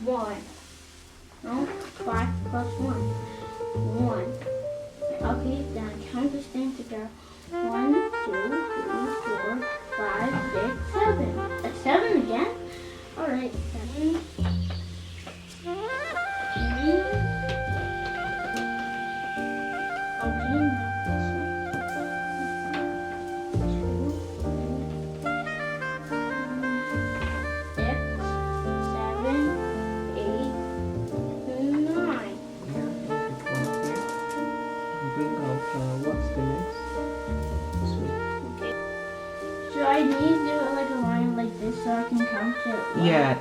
1. No, 5 plus 1. 1. Okay, then count this thing together. 1, 2, 3, 4, 5, 6, 7. That's 7 again? Alright, 7. 3. Okay, now this one. 2, 3, 4, 5, 6, 7, 8, 9. What's the next? This way. Okay. So I need to do like a line like this so I can count it.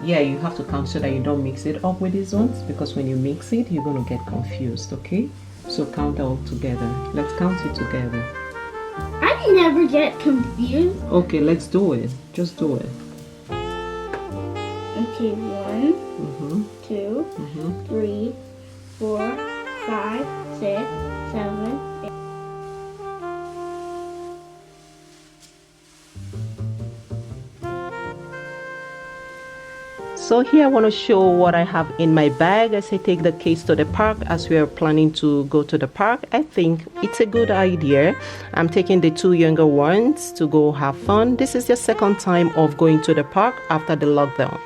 Yeah, you have to count so that you don't mix it up with these ones, because when you mix it, you're going to get confused, okay? So count all together. Let's count it together. I never get confused. Okay, let's do it. Just do it. Okay, 1, 2, 3, 4, 5, 6, 7, 8. So here I want to show what I have in my bag as I take the kids to the park, as we are planning to go to the park. I think it's a good idea. I'm taking the 2 younger ones to go have fun. This is their second time of going to the park after the lockdown.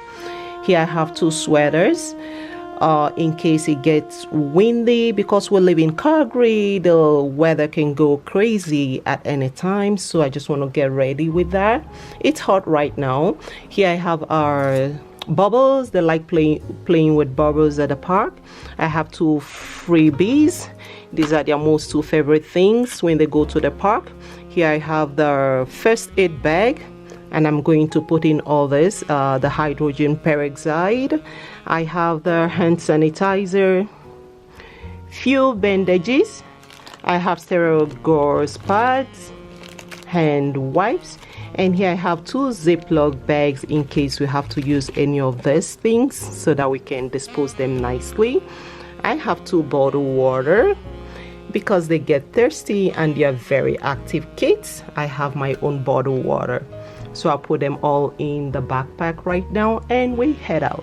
Here I have 2 sweaters in case it gets windy, because we live in Calgary. The weather can go crazy at any time, so I just want to get ready with that. It's hot right now. Here I have our bubbles. They like playing with bubbles at the park. I have 2 freebies. These are their most 2 favorite things when they go to the park. Here I have the first aid bag, and I'm going to put in all this, the hydrogen peroxide. I have the hand sanitizer, few bandages. I have sterile gauze pads, hand wipes, and here I have 2 Ziploc bags in case we have to use any of these things so that we can dispose them nicely. I have 2 bottled water because they get thirsty and they are very active kids. I have my own bottled water. So I'll put them all in the backpack right now and we head out.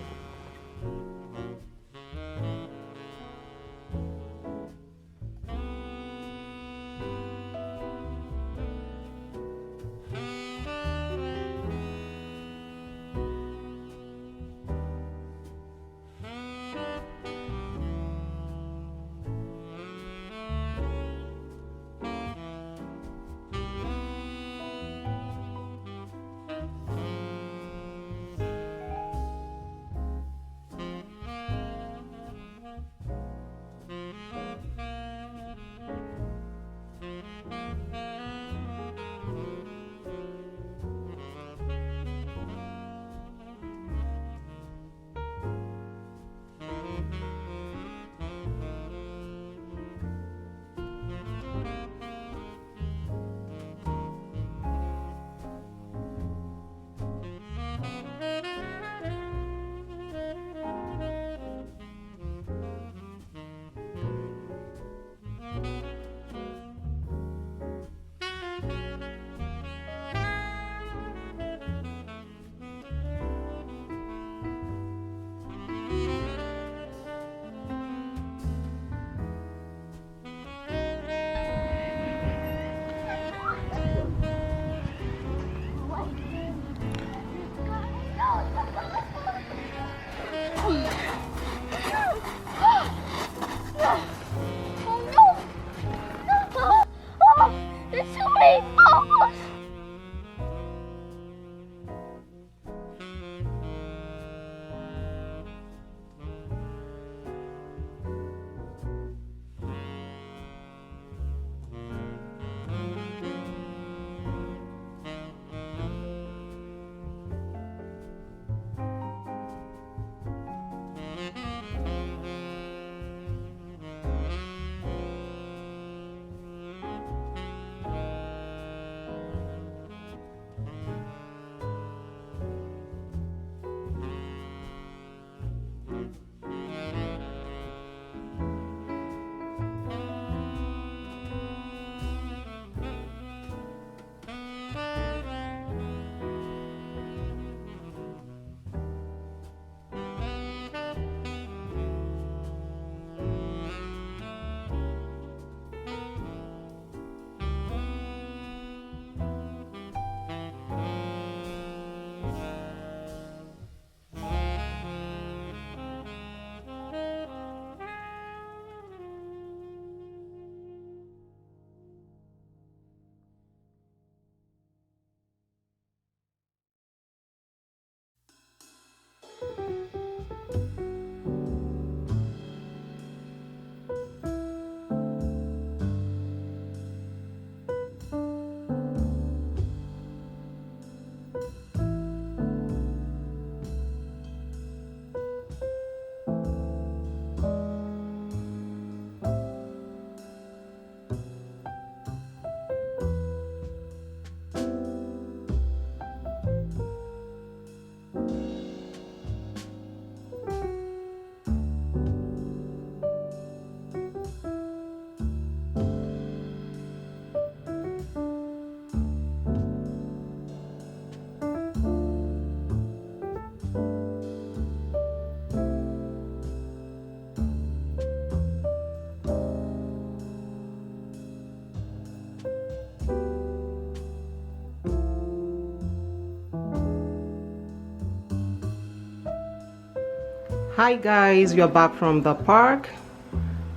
Hi guys, we are back from the park.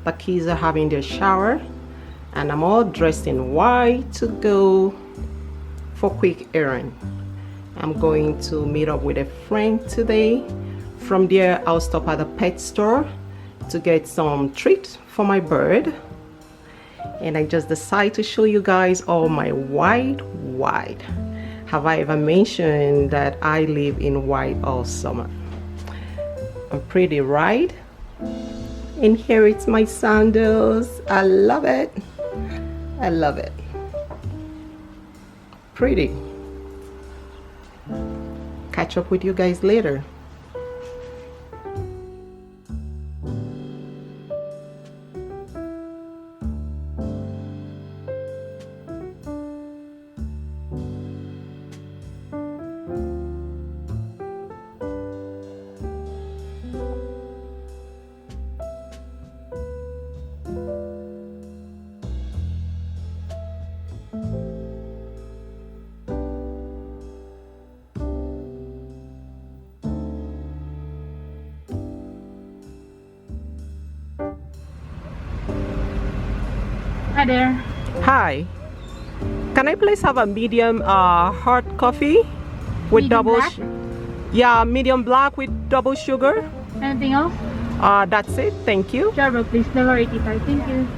The kids are having their shower and I'm all dressed in white to go for quick errand. I'm going to meet up with a friend today. From there I'll stop at the pet store to get some treats for my bird. And I just decided to show you guys all my white. Have I ever mentioned that I live in white all summer? I'm pretty, right? And here it's my sandals. I love it. I love it. Pretty. Catch up with you guys later. Hi there. Hi. Can I please have a medium hot coffee with Medium double black? Yeah, medium black with double sugar. Anything else? That's it. Thank you. Java, please. Number 85. Thank you.